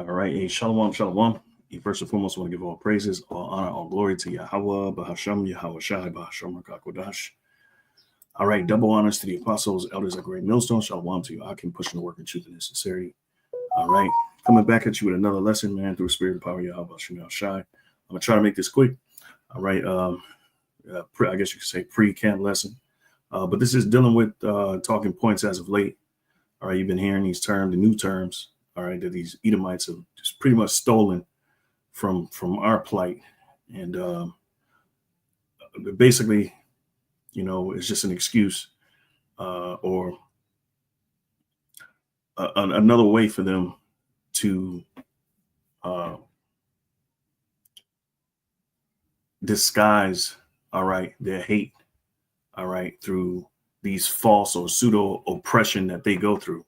All right. Hey, shalom, shalom. First and foremost, I want to give all praises, all honor, all glory to Yahweh, Bahasham, Yahweh Shai, Bahasham, Rakakodash. All right. Double honors to the apostles, elders at Great Millstone. Shalom to you. I can push in the work in truth and in sincerity. All right. Coming back at you with another lesson, man, through spirit and power, Yahweh Shai. I'm going to try to make this quick. All right. I guess you could say pre-camp lesson. But this is dealing with talking points as of late. All right. You've been hearing these terms, the new terms. All right, that these Edomites have just pretty much stolen from our plight, and basically, it's just an excuse or another way for them to disguise, all right, their hate, all right, through these false or pseudo oppression that they go through.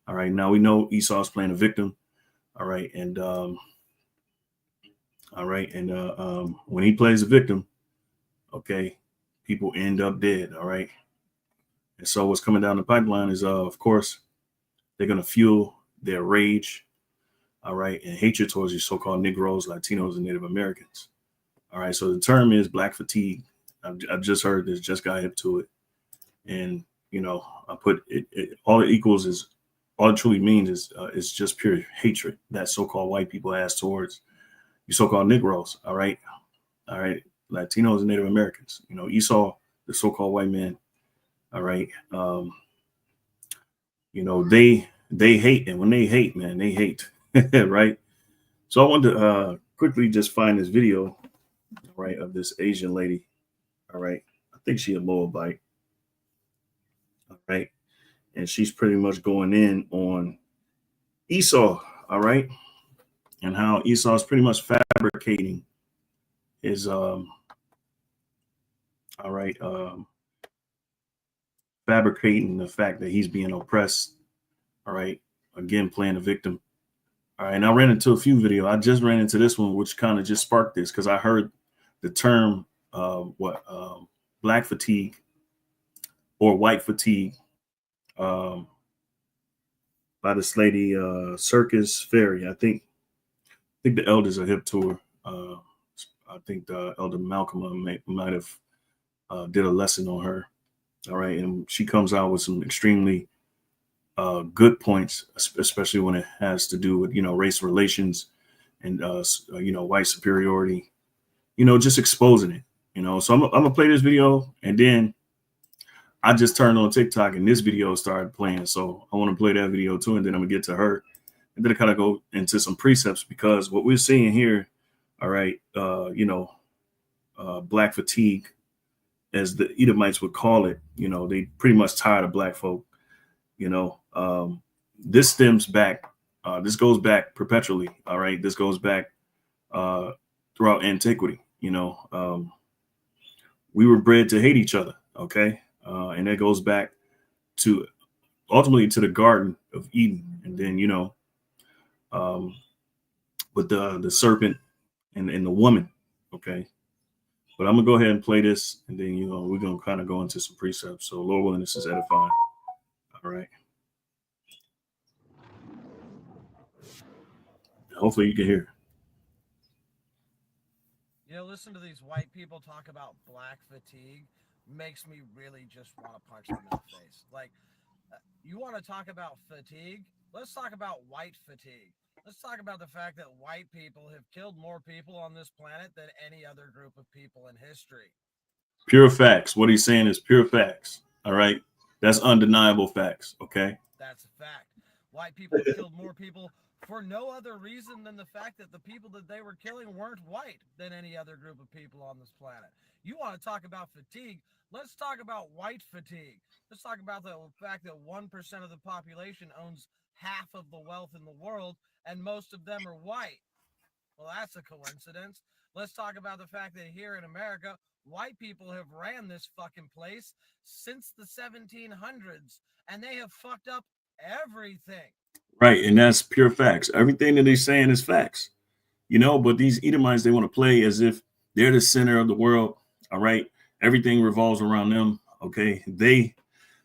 All right, now we know Esau's playing a victim. All right, and when he plays a victim, okay, people end up dead. All right, and so what's coming down the pipeline is, of course, they're going to fuel their rage, all right, and hatred towards these so-called Negroes, Latinos, and Native Americans. All right, so the term is black fatigue. I've just heard this, just got hip to it, and I put it all it equals is. All it truly means is just pure hatred that so-called white people has towards you so-called Negroes, all right, Latinos and Native Americans. Esau, the so-called white man, all right. They hate, and when they hate, man, they hate, right? So I wanted to quickly just find this video, right, of this Asian lady, all right. I think she a Moabite, all right. And she's pretty much going in on Esau, all right, and how Esau is pretty much fabricating his, fabricating the fact that he's being oppressed, all right, again, playing a victim. All right, and I ran into a few videos. I just ran into this one, which kind of just sparked this because I heard the term, black fatigue or white fatigue, by this lady, Circus Ferry. I think the elders are hip to her. I think the elder Malcolm might have did a lesson on her. All right, and she comes out with some extremely good points, especially when it has to do with race relations and white superiority. Just exposing it. So I'm gonna play this video, and then I just turned on TikTok and this video started playing. So I want to play that video too, and then I'm gonna get to her, and then I kind of go into some precepts because what we're seeing here, all right, black fatigue, as the Edomites would call it. They pretty much tired of black folk. This stems back. This goes back perpetually. All right, this goes back throughout antiquity. We were bred to hate each other. Okay. And that goes back to ultimately to the Garden of Eden, and then with the serpent and the woman. Okay, but I'm gonna go ahead and play this, and then we're gonna kind of go into some precepts. So Lord willing, this is edifying. All right. Hopefully you can hear. Listen to these white people talk about black fatigue makes me really just want to punch them in the face. Like, you want to talk about fatigue? Let's talk about white fatigue. Let's talk about the fact that white people have killed more people on this planet than any other group of people in history. Pure facts. What he's saying is pure facts. All right. That's undeniable facts. Okay. That's a fact. White people have killed more people for no other reason than the fact that the people that they were killing weren't white than any other group of people on this planet. You want to talk about fatigue? Let's talk about white fatigue. Let's talk about the fact that 1% of the population owns half of the wealth in the world, and most of them are white. Well, that's a coincidence. Let's talk about the fact that here in America, white people have ran this fucking place since the 1700s, and they have fucked up everything. Right, and that's pure facts. Everything that they're saying is facts. But these Edomites, they want to play as if they're the center of the world. All right, everything revolves around them. Okay, they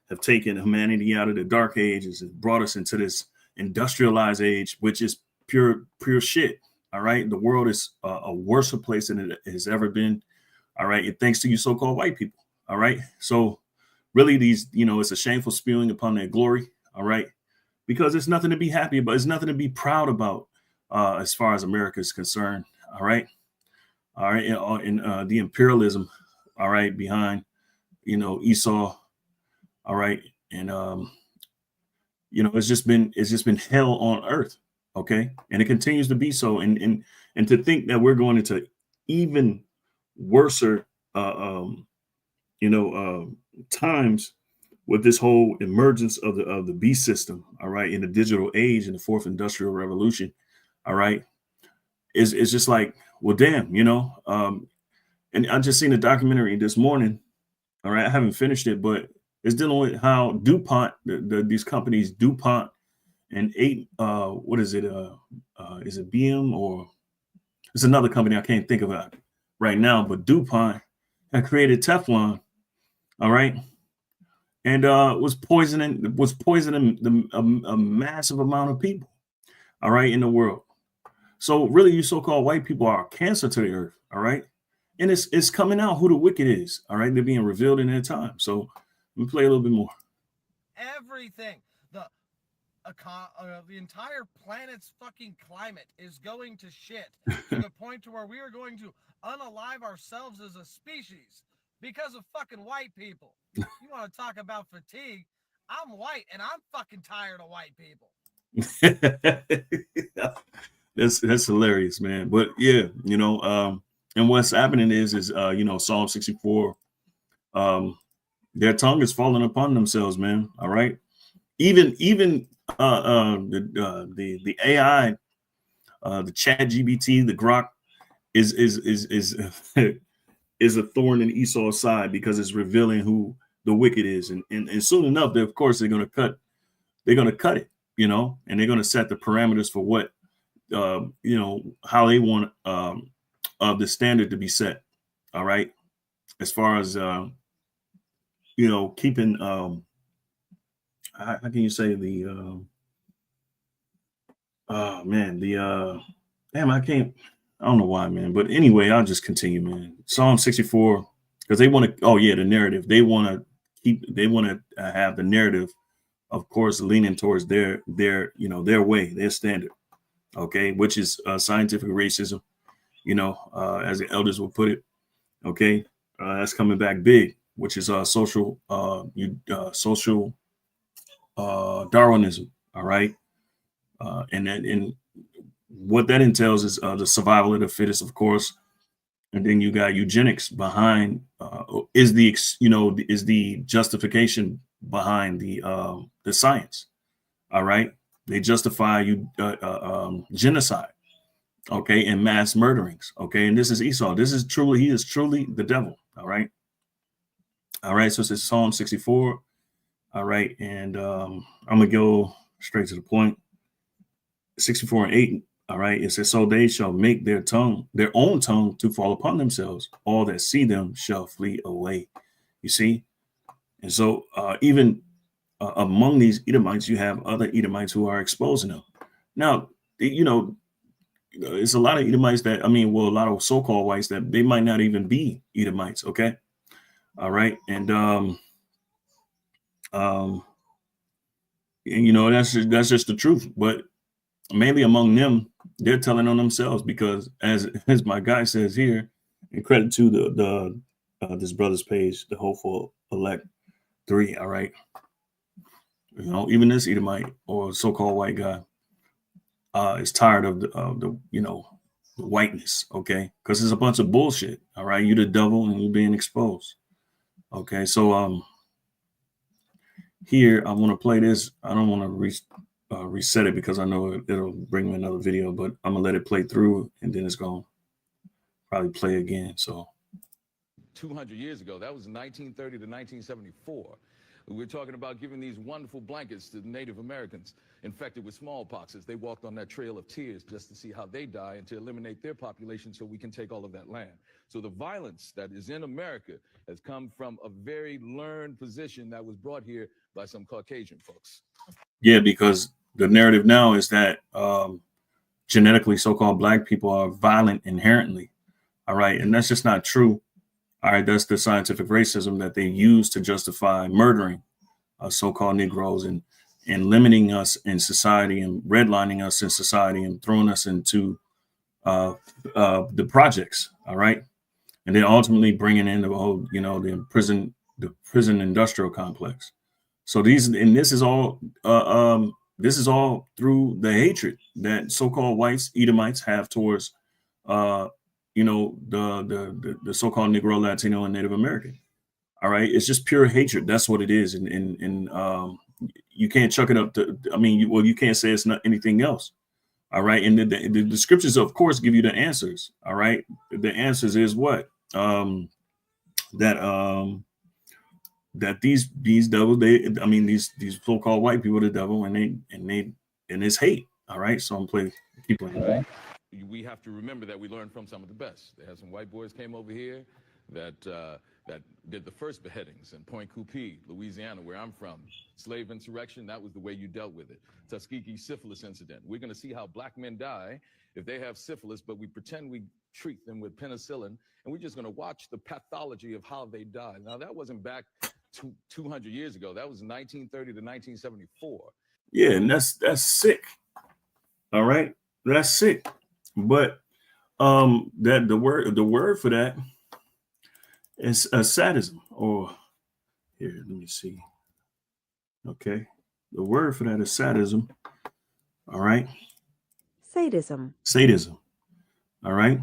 have taken humanity out of the dark ages and brought us into this industrialized age, which is pure shit. All right. The world is a worse place than it has ever been. All right. And thanks to you so-called white people. All right. So really these, it's a shameful spewing upon their glory. All right. Because there's nothing to be happy about. There's nothing to be proud about as far as America is concerned. All right. All right. And the imperialism. All right. Behind, Esau. All right. And, it's just been hell on earth. Okay. And it continues to be so. And to think that we're going into even worser, times with this whole emergence of the beast system, all right, in the digital age, in the fourth industrial revolution, all right, is just like, well, damn, and I just seen a documentary this morning, all right, I haven't finished it, but it's dealing with how DuPont, these companies, DuPont and what is it, is it BM or it's another company I can't think of it right now, but DuPont had created Teflon, all right, and was poisoning a massive amount of people, all right, in the world. So really, you so-called white people are a cancer to the earth, all right, and it's coming out who the wicked is, all right. They're being revealed in their time. So let me play a little bit more. Everything, the entire planet's fucking climate is going to shit to the point to where we are going to unalive ourselves as a species because of fucking white people. You want to talk about fatigue? I'm white and I'm fucking tired of white people. That's hilarious, man. But yeah, and what's happening is Psalm 64, their tongue is falling upon themselves, man. All right. Even the AI, the Chat GBT, the Grok is is a thorn in Esau's side because it's revealing who the wicked is, and soon enough, of course, they're gonna cut it, and they're gonna set the parameters for what, how they want the standard to be set. All right, as far as keeping how can you say the oh man, damn, I don't know why, man, but anyway, I'll just continue, man. Psalm 64, because they want to, the narrative, they want to have the narrative, of course, leaning towards their way, their standard, okay, which is scientific racism, as the elders will put it, okay. That's coming back big, which is social Darwinism, all right. And what that entails is the survival of the fittest, of course, and then you got eugenics behind is the justification behind the science, all right. They justify genocide, okay, and mass murderings, okay. And this is Esau. He is truly the devil, all right. All right, so it's Psalm 64. All right, and I'm gonna go straight to the point. 64:8. All right, it says, so they shall make their own tongue to fall upon themselves. All that see them shall flee away. You see, and so even among these Edomites, you have other Edomites who are exposing them. Now, it's a lot of Edomites that, a lot of so-called whites that they might not even be Edomites. Okay, all right, and that's just the truth. But mainly among them, they're telling on themselves because, as my guy says here, and credit to the this brother's page, the Hopeful Elect 3. All right, even this Edomite or so-called white guy is tired of the whiteness. Okay, because it's a bunch of bullshit. All right, you the devil and you're being exposed. Okay, so here I want to play this. I don't want to reset it because I know it'll bring me another video, but I'm gonna let it play through and then it's gonna probably play again. So 200 years ago, that was 1930 to 1974. We're talking about giving these wonderful blankets to the Native Americans infected with smallpox as they walked on that trail of tears just to see how they die and to eliminate their population so we can take all of that land. So the violence that is in America has come from a very learned position that was brought here by some Caucasian folks. Yeah, because the narrative now is that genetically so-called black people are violent inherently. All right. And that's just not true. All right. That's the scientific racism that they use to justify murdering so-called Negroes and limiting us in society and redlining us in society and throwing us into the projects. All right. And then ultimately bringing in the whole, the prison industrial complex. So this is all through the hatred that so-called whites, Edomites have towards, the so-called Negro, Latino, and Native American. All right, it's just pure hatred. That's what it is, and you can't chuck it up to. You can't say it's not anything else. All right, and the scriptures, of course, give you the answers. All right, the answers is what that these devils, these so-called white people, the devil, and it's hate. All right, so keep playing. Right. We have to remember that we learned from some of the best. There had some white boys came over here that did the first beheadings in Point Coupee, Louisiana, where I'm from. Slave insurrection, that was the way you dealt with it. Tuskegee syphilis incident. We're going to see how black men die if they have syphilis, but we pretend we treat them with penicillin, and we're just going to watch the pathology of how they die. Now, that wasn't back 200 years ago. That was 1930 to 1974. Yeah, and that's sick. All right, that's sick. But that the word for that is sadism. Or here, let me see. Okay, the word for that is sadism. All right. Sadism. All right.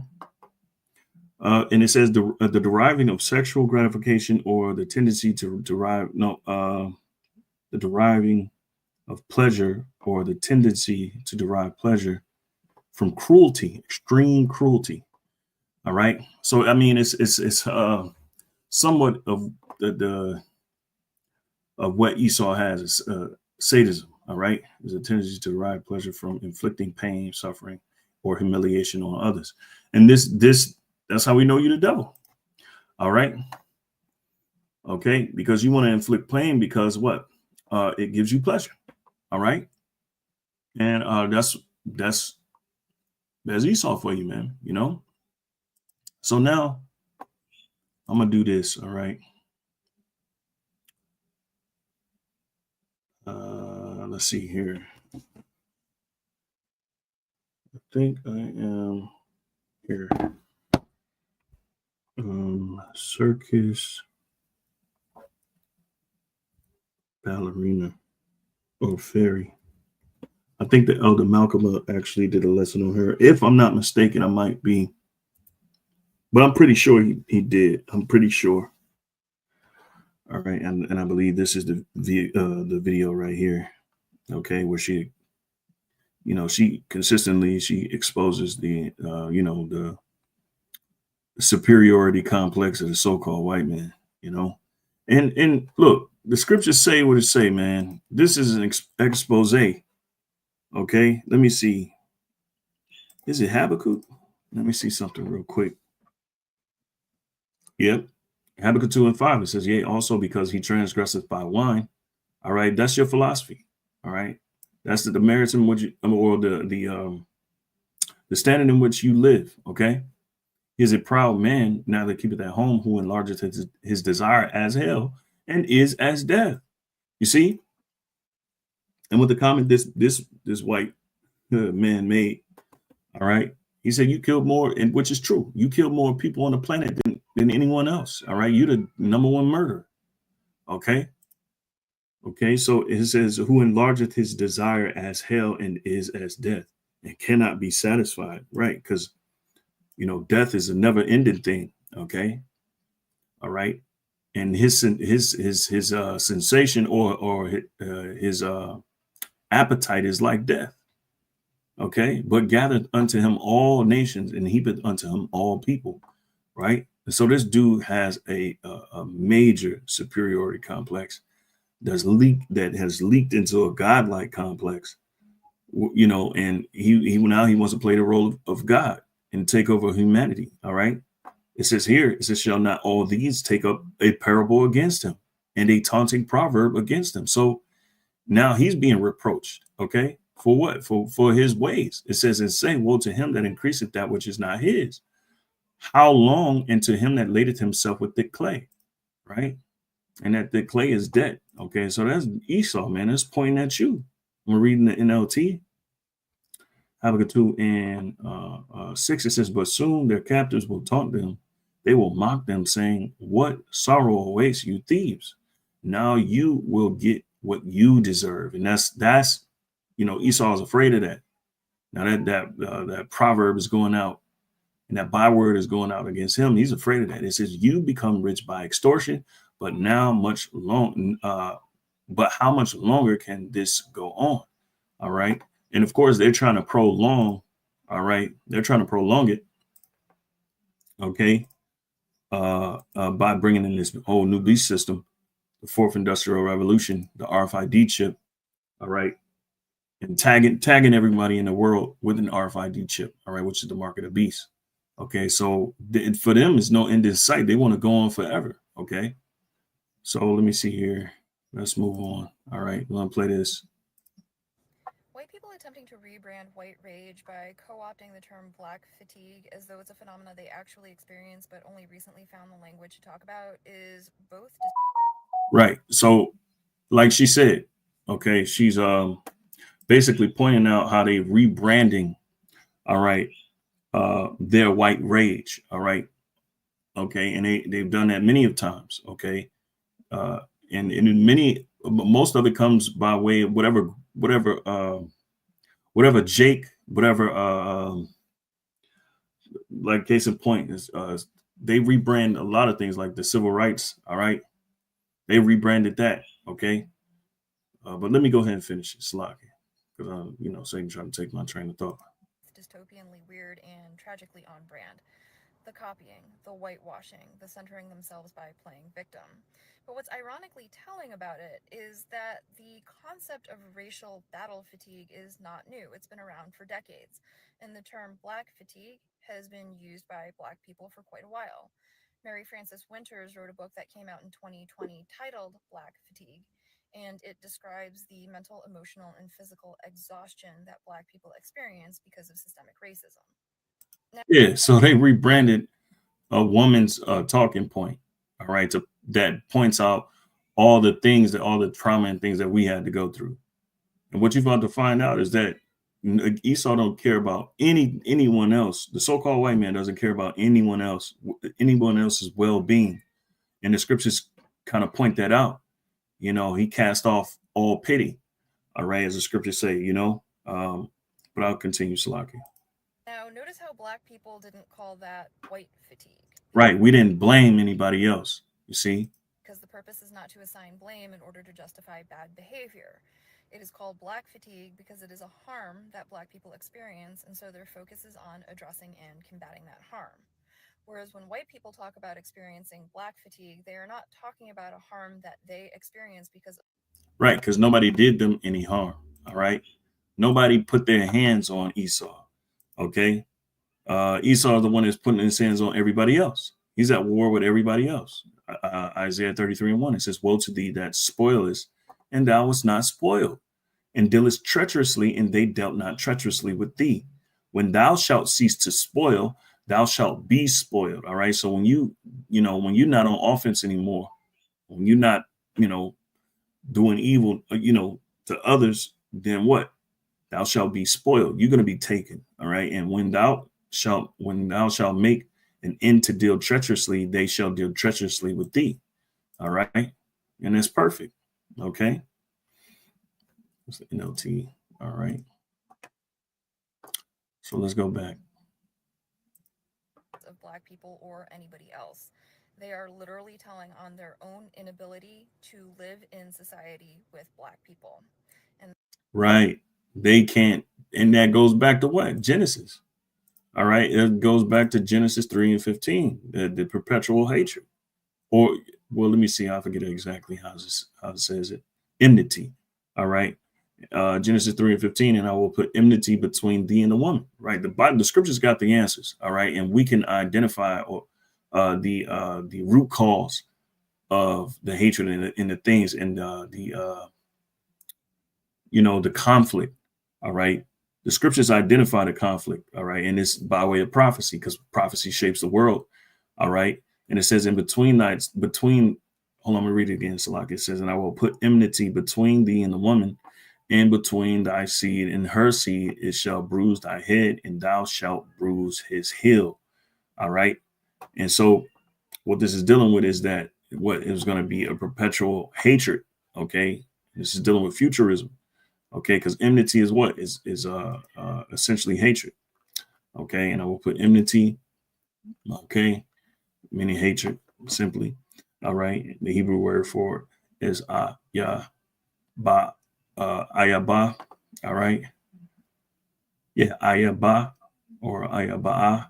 And it says the deriving of sexual gratification or the tendency to derive the deriving of pleasure or the tendency to derive pleasure from cruelty, extreme cruelty. All right. So it's somewhat of the of what Esau has is sadism. All right, is a tendency to derive pleasure from inflicting pain, suffering, or humiliation on others. And that's how we know you're the devil. All right. Okay, because you want to inflict pain because what? It gives you pleasure. All right. And that's Esau for you, man. So now I'm gonna do this. All right. Let's see here. I think I am here. Circus ballerina or fairy. I think the Elder Malcolm actually did a lesson on her. If I'm not mistaken, I might be, but I'm pretty sure he did. I'm pretty sure. All right, and I believe this is the video right here. Okay, where she consistently exposes the the superiority complex of the so-called white man. And look, the scriptures say what it say, man. This is an expose. Okay, let me see. Is it Habakkuk? Let me see something real quick. Yep. Habakkuk 2:5, it says, yea, also because he transgresseth by wine. All right, that's your philosophy. All right, that's the merits in which or the standard in which you live. Okay, he is a proud man now that keepeth at home, who enlargeth his desire as hell and is as death. You see, and with the comment this white man made, all right, he said you killed more, and which is true. You killed more people on the planet than anyone else. All right, you're the number one murderer. Okay. So it says, who enlargeth his desire as hell and is as death and cannot be satisfied. Right, because death is a never-ending thing. Okay. All right. And his sensation or his appetite is like death. Okay, but gathered unto him all nations and heapeth unto him all people. Right. And so this dude has a major superiority complex that has leaked into a godlike complex, and he wants to play the role of God and take over humanity. All right. It says, shall not all these take up a parable against him and a taunting proverb against him? So now he's being reproached. Okay. For what? For his ways. It says, and say, woe to him that increaseth that which is not his. How long? And to him that ladeth himself with thick clay, right? And that the clay is dead. Okay, so that's Esau, man. It's pointing at you. We're reading the NLT. Habakkuk 2 and 6, it says, but soon their captors will taunt them. They will mock them, saying, what sorrow awaits you thieves? Now you will get what you deserve. And that's Esau is afraid of that. Now that proverb is going out, and that byword is going out against him. He's afraid of that. It says, you become rich by extortion, but how much longer can this go on? All right. And of course, they're trying to prolong. All right. They're trying to prolong it. Okay. By bringing in this whole new beast system, the fourth industrial revolution, the RFID chip. All right. And tagging everybody in the world with an RFID chip. All right. Which is the mark of the beast. Okay. So for them, there's no end in sight. They want to go on forever. Okay. So let me see here. Let's move on. All right. We're going to play this. White people attempting to rebrand white rage by co-opting the term black fatigue as though it's a phenomena they actually experience but only recently found the language to talk about is both. Right. So like she said, okay, she's basically pointing out how they rebranding, all right, their white rage, all right. Okay, and they've done that many of times, okay. And most of it comes by way of whatever Jake, like case in point is they rebrand a lot of things like the civil rights. All right. They rebranded that. Okay. But let me go ahead and finish it, Slocky, because so you can try to take my train of thought. Dystopianly weird and tragically on brand. The copying, the whitewashing, the centering themselves by playing victim. But what's ironically telling about it is that the concept of racial battle fatigue is not new. It's been around for decades. And the term black fatigue has been used by Black people for quite a while. Mary Frances Winters wrote a book that came out in 2020 titled Black Fatigue, and it describes the mental, emotional, and physical exhaustion that Black people experience because of systemic racism. Yeah, so they rebranded a woman's talking point, all right, that points out all the trauma and things that we had to go through. And what you're about to find out is that Esau don't care about anyone else. The so-called white man doesn't care about anyone else's well-being. And the scriptures kind of point that out. He cast off all pity, all right, as the scriptures say, but I'll continue, Salaki. Now, notice how Black people didn't call that white fatigue. Right. We didn't blame anybody else, you see? Because the purpose is not to assign blame in order to justify bad behavior. It is called Black fatigue because it is a harm that Black people experience, and so their focus is on addressing and combating that harm. Whereas when white people talk about experiencing Black fatigue, they are not talking about a harm that they experience because... Right, because nobody did them any harm, all right? Nobody put their hands on Esau. Okay, Esau is the one that's putting his hands on everybody else. He's at war with everybody else. Isaiah 33:1, it says, woe to thee that spoilest, and thou wast not spoiled, and dealest treacherously, and they dealt not treacherously with thee. When thou shalt cease to spoil, thou shalt be spoiled. All right. So when when you're not on offense anymore, when you're not, doing evil, to others, then what? Thou shalt be spoiled. You're going to be taken. All right. And when thou shalt make an end to deal treacherously, they shall deal treacherously with thee. All right. And it's perfect. Okay. It's the NLT. All right. So let's go back. Of Black people or anybody else. They are literally telling on their own inability to live in society with Black people. And right. They can't. And that goes back to what? Genesis. All right. It goes back to Genesis 3:15, the perpetual hatred. Or, well, let me see. I forget exactly how it says it. Enmity. All right. Genesis 3:15, and I will put enmity between thee and the woman. Right. The scriptures got the answers. All right. And we can identify the root cause of the hatred and the things and the conflict. All right. The scriptures identify the conflict. All right. And it's by way of prophecy, because prophecy shapes the world. All right. And it says, in between nights, hold on, let me read it again. So like it says, and I will put enmity between thee and the woman, and between thy seed and her seed, it shall bruise thy head, and thou shalt bruise his heel. All right. And so what this is dealing with is that what is going to be a perpetual hatred. Okay. This is dealing with futurism. Okay. Because enmity is what is essentially hatred. Okay. And I will put enmity. Okay. Meaning hatred simply. All right. The Hebrew word for it is ayaba. Ayaba. All right. Yeah. Ayaba or ayaba.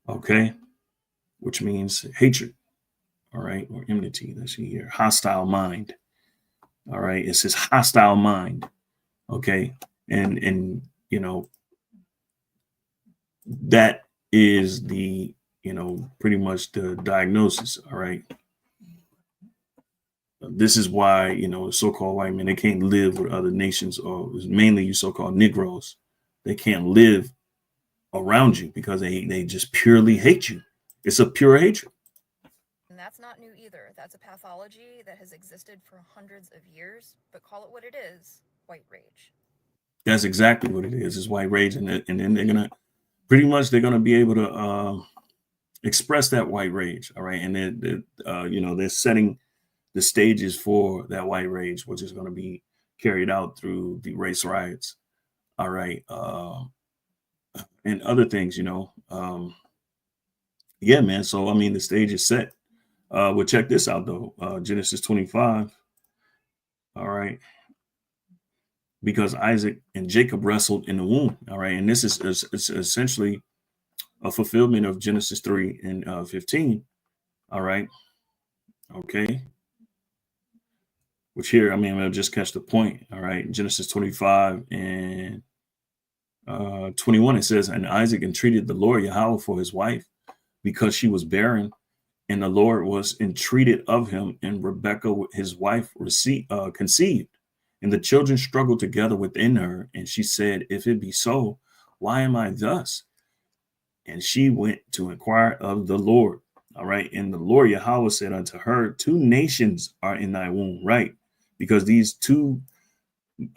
Okay. Which means hatred. All right. Or enmity. Let's see here. Hostile mind. All right. It says hostile mind. Okay. And you know, that is the, pretty much the diagnosis. All right. This is why, so-called white men, they can't live with other nations, or mainly you so-called Negroes. They can't live around you because they just purely hate you. It's a pure hatred. And that's not new either. That's a pathology that has existed for hundreds of years, but call it what it is, white rage. That's exactly what it is white rage. And then they're going to they're going to be able to express that white rage. All right. And they're setting the stages for that white rage, which is going to be carried out through the race riots. All right. And other things, yeah, man. So, I mean, the stage is set. Well, check this out, though. Genesis 25. All right. Because Isaac and Jacob wrestled in the womb. All right. And this is essentially a fulfillment of Genesis 3 and 15. All right. Okay. Which here, I mean, I'll just catch the point. All right. Genesis 25 and 21, it says, and Isaac entreated the Lord Yahweh for his wife, because she was barren, and the Lord was entreated of him, and Rebekah, his wife, conceived. And the children struggled together within her. And she said, if it be so, why am I thus? And she went to inquire of the Lord. All right. And the Lord Yahweh said unto her, 2 nations are in thy womb. Right. Because these 2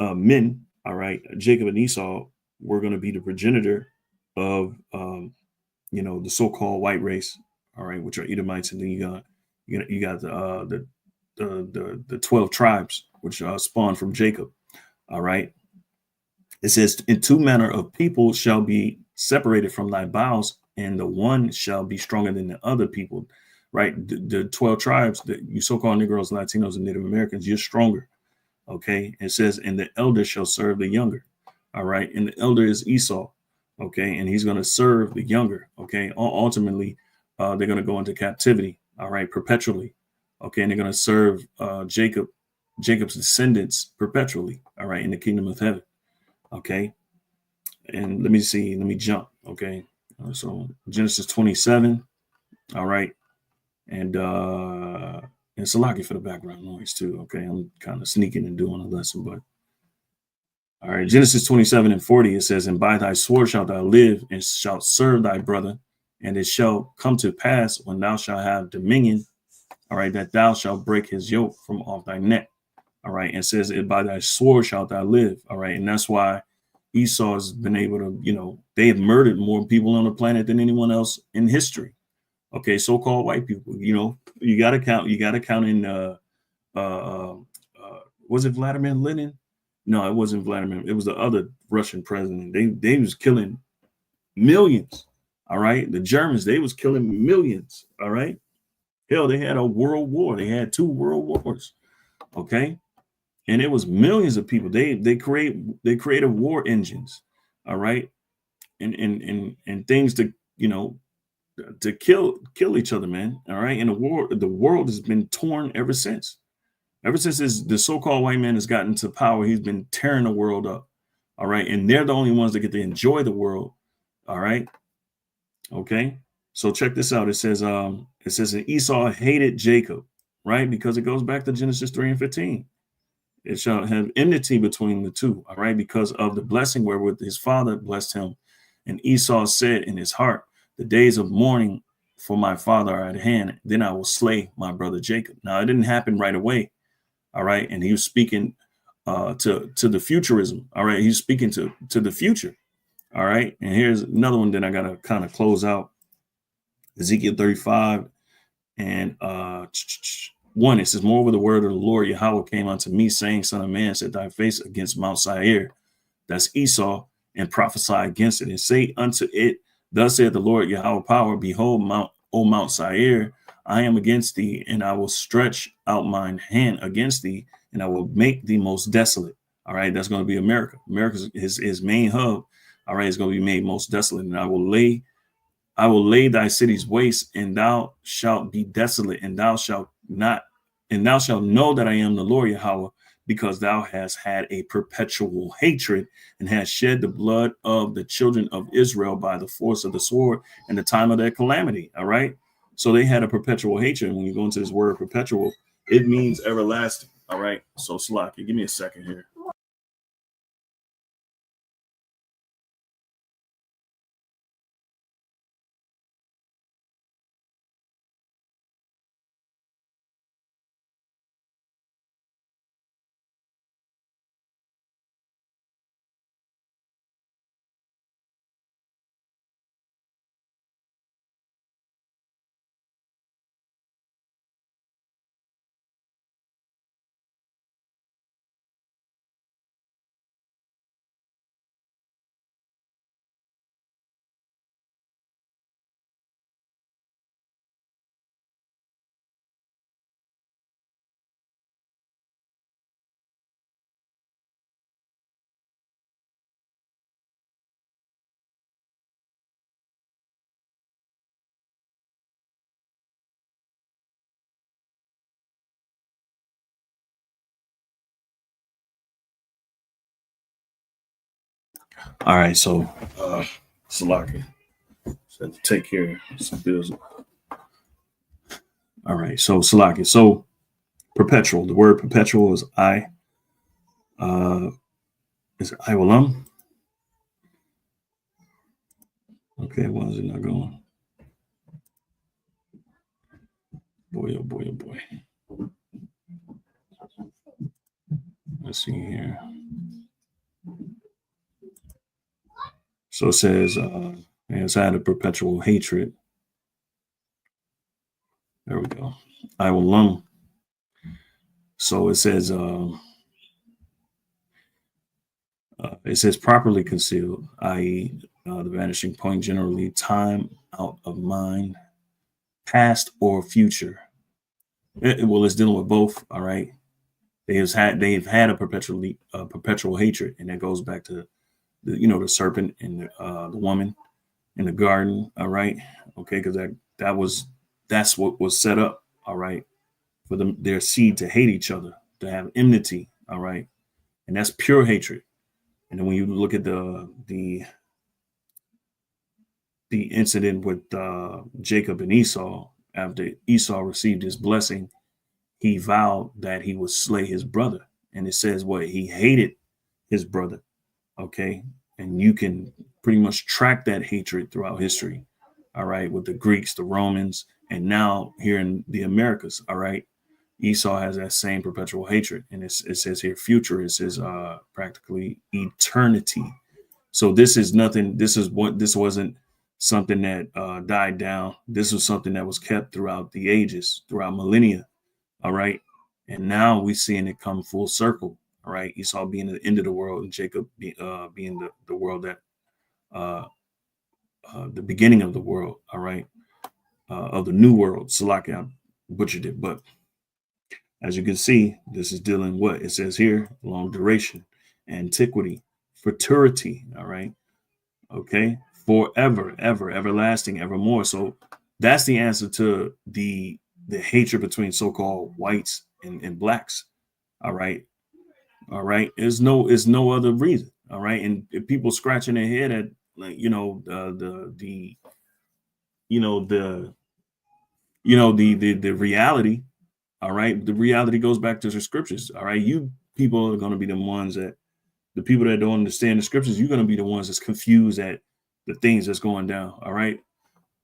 men, all right, Jacob and Esau, were going to be the progenitor of, the so-called white race. All right. Which are Edomites. And then you got the 12 tribes, which spawned from Jacob. All right. It says, in 2 manner of people shall be separated from thy bowels, and the one shall be stronger than the other people. Right. The 12 tribes, you so-called Negroes, Latinos, and Native Americans, you're stronger. Okay. It says, and the elder shall serve the younger. All right. And the elder is Esau. Okay. And he's going to serve the younger. Okay. Ultimately, they're going to go into captivity. All right. Perpetually. Okay. And they're going to serve Jacob's descendants perpetually. All right. In the kingdom of heaven. Okay. And let me jump. Okay. So Genesis 27. All right. And Salaki for the background noise too. Okay. I'm kind of sneaking and doing a lesson, but all right. Genesis 27 and 40, it says, and by thy sword shalt thou live, and shalt serve thy brother. And it shall come to pass, when thou shalt have dominion, all right, that thou shalt break his yoke from off thy neck. All right. And it says, by thy sword shalt thou live. All right. And that's why Esau has been able to, they have murdered more people on the planet than anyone else in history. Okay. So-called white people, you got to count in, was it Vladimir Lenin? No, it wasn't Vladimir. It was the other Russian president. They was killing millions. All right. The Germans, they was killing millions. All right. Hell, they had a world war. They had 2 world wars. Okay. And it was millions of people. They created war engines. All right. And things to, to kill each other, man. All right. And the world has been torn ever since. Ever since the so-called white man has gotten to power, he's been tearing the world up. All right. And they're the only ones that get to enjoy the world. All right. Okay. So check this out. It says, and Esau hated Jacob, right? Because it goes back to Genesis 3 and 15. It shall have enmity between the two, all right, because of the blessing wherewith his father blessed him. And Esau said in his heart, the days of mourning for my father are at hand. Then I will slay my brother Jacob. Now, it didn't happen right away, all right. And he was speaking to the futurism, all right. He's speaking to the future, all right. And here's another one that I got to kind of close out. Ezekiel 35 and 1, it says, moreover, the word of the Lord Yahweh came unto me, saying, Son of man, set thy face against Mount Seir, that's Esau, and prophesy against it, and say unto it, thus saith the Lord Yahweh power, behold, Mount Seir, I am against thee, and I will stretch out mine hand against thee, and I will make thee most desolate. All right, that's going to be America. America's his main hub. All right, is going to be made most desolate, and I will lay thy cities waste, and thou shalt be desolate, and thou shalt know that I am the Lord Yahweh, because thou hast had a perpetual hatred and hast shed the blood of the children of Israel by the force of the sword in the time of their calamity. All right. So they had a perpetual hatred. When you go into this word perpetual, it means everlasting. All right. So Salaki, give me a second here. All right. So Salaki, so take care of some bills. All right. So Salaki. So perpetual. The word perpetual is Iwalam. Okay, why is it not going? Boy, oh boy, oh boy. Let's see here. So it says, it's had a perpetual hatred. There we go. Iwalam. So it says, properly concealed, i.e., the vanishing point, generally time out of mind, past or future. Well, it's dealing with both. All right, they've had a perpetual hatred, and that goes back to the serpent and the woman in the garden. All right, okay, because that's what was set up. All right, for their seed to hate each other, to have enmity. All right, and that's pure hatred. And then when you look at the incident with Jacob and Esau, after Esau received his blessing, he vowed that he would slay his brother. And it says he hated his brother. Okay. And you can pretty much track that hatred throughout history. All right. With the Greeks, the Romans, and now here in the Americas. All right. Esau has that same perpetual hatred. And it says here future. It says practically eternity. So this wasn't something that died down. This was something that was kept throughout the ages, throughout millennia. All right. And now we're seeing it come full circle. All right. Esau being the end of the world, and Jacob being the world that the beginning of the world. All right. Of the new world. Salaki, I butchered it. But as you can see, this is dealing what it says here: long duration, antiquity, futurity. All right. Okay. Forever, ever, everlasting, evermore. So that's the answer to the hatred between so-called whites and blacks. All right. All right. There's no other reason. All right. And people scratching their head at the reality. All right. The reality goes back to the scriptures. All right. You people are going to be the ones that, the people that don't understand the scriptures, you're going to be the ones that's confused at the things that's going down. All right.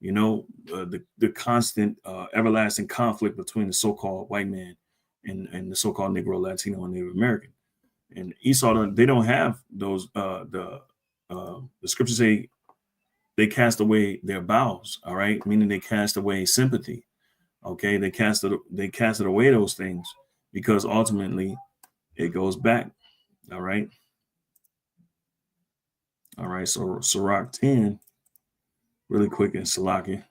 You know, the constant everlasting conflict between the so-called white man and the so-called Negro, Latino, and Native American. And Esau, they don't have those. The scriptures say they cast away their bowels. All right, meaning they cast away sympathy. Okay, they casted away those things because ultimately it goes back. All right. All right. So Sirach 10, really quick, and Salaki.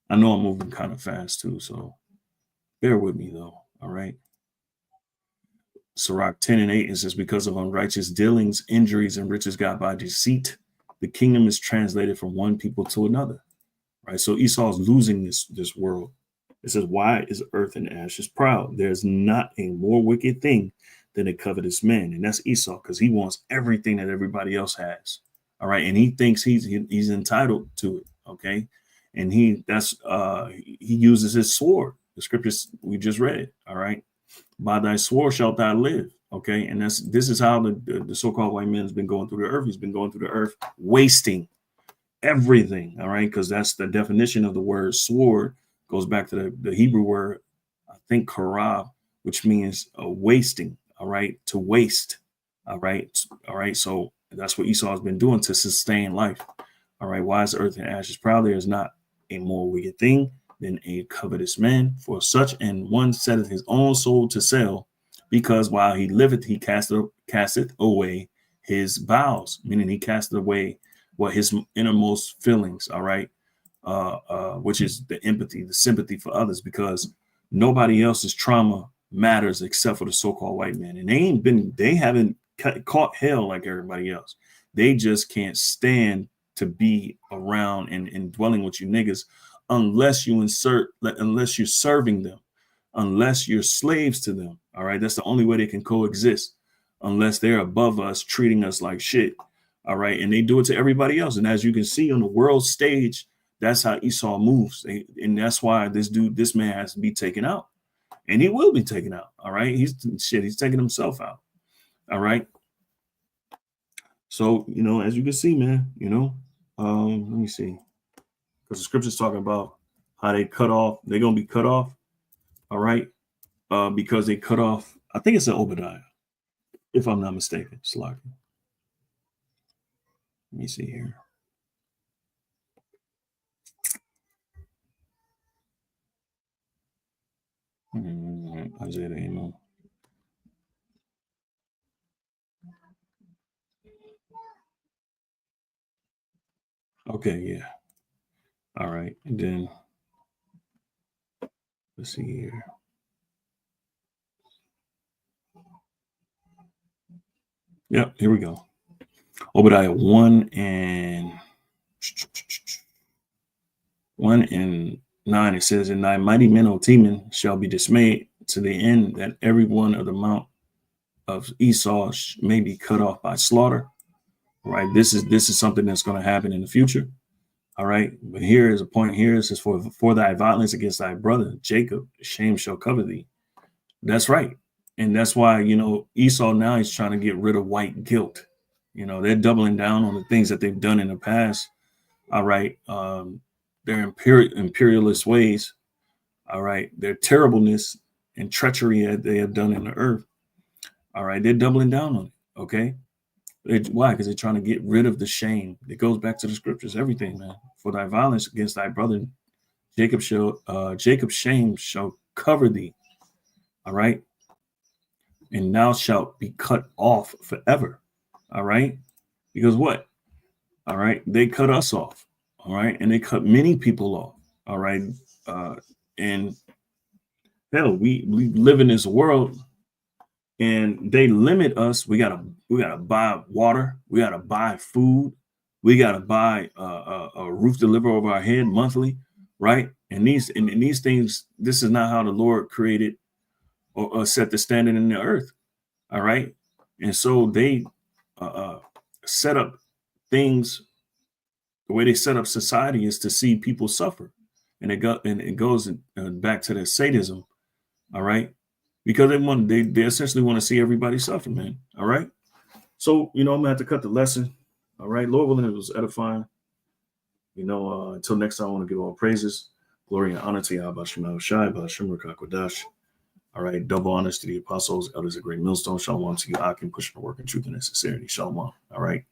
I know I'm moving kind of fast too, so bear with me though. All right. Sirach 10 and 8, it says, because of unrighteous dealings, injuries, and riches got by deceit, the kingdom is translated from one people to another. Right. So Esau's losing this world. It says, why is earth and ashes proud? There's not a more wicked thing than a covetous man. And that's Esau, because he wants everything that everybody else has. All right. And he thinks he's entitled to it. Okay. And he uses his sword. The scriptures we just read. All right. By thy sword shalt thou live. Okay. And this is how the so-called white man has been going through the earth. He's been going through the earth, wasting everything. All right. Because that's the definition of the word sword. Goes back to the Hebrew word, I think, karab, which means wasting. All right. To waste. All right. All right. So that's what Esau has been doing to sustain life. All right. Why is earth and ashes proud? There is not a more wicked thing than a covetous man. For such and one setteth his own soul to sell, because while he liveth, he casteth away his bowels, meaning he casteth away what his innermost feelings. All right. Which is the empathy, the sympathy for others, because nobody else's trauma matters except for the so-called white man. And they haven't caught hell like everybody else. They just can't stand to be around and dwelling with you niggas unless you're serving them, unless you're slaves to them. All right. That's the only way they can coexist, unless they're above us, treating us like shit. All right. And they do it to everybody else. And as you can see on the world stage, that's how Esau moves. And that's why this man has to be taken out. And he will be taken out. All right. He's taking himself out. All right. So, you know, as you can see, man, you know, let me see. Because the scripture's talking about how they're going to be cut off. All right. Because they cut off, I think it's an Obadiah, if I'm not mistaken. Let me see here. Isaiah to Amos. Okay, yeah. All right. And then let's see here. Yep, here we go. Obadiah 1 and 9, it says, and thy mighty men, O Teman, shall be dismayed to the end that every one of the mount of Esau may be cut off by slaughter. Right. This is something that's going to happen in the future. All right. But here is a point here. It says, for thy violence against thy brother, Jacob, shame shall cover thee. That's right. And that's why, you know, Esau now he's trying to get rid of white guilt. You know, they're doubling down on the things that they've done in the past. All right. Their imperialist ways. All right. Their terribleness and treachery that they have done in the earth. All right. They're doubling down on it. OK. Why? Because they're trying to get rid of the shame. It goes back to the scriptures, everything, man. For thy violence against thy brother, Jacob's shame shall cover thee. All right. And thou shalt be cut off forever. All right. Because what? All right. They cut us off. All right. And they cut many people off. All right. And hell, we live in this world and they limit us. We gotta buy water. We gotta buy food. We gotta buy a roof to live over our head monthly. Right. And these things, this is not how the Lord created or set the standard in the earth. All right. And so they set up things. The way they set up society is to see people suffer. And it goes back to the sadism. All right. because they essentially want to see everybody suffer, man. All right. So, I'm gonna have to cut the lesson. All right. Lord willing, it was edifying. Until next time, I want to give all praises, glory, and honor to Yahweh Shema Shai, Bashim Rakakwadash. All right. Double honors to the apostles, elders of Great Millstone. Shalom to you, Akim, pushing the work in truth and sincerity. Shalom. All right.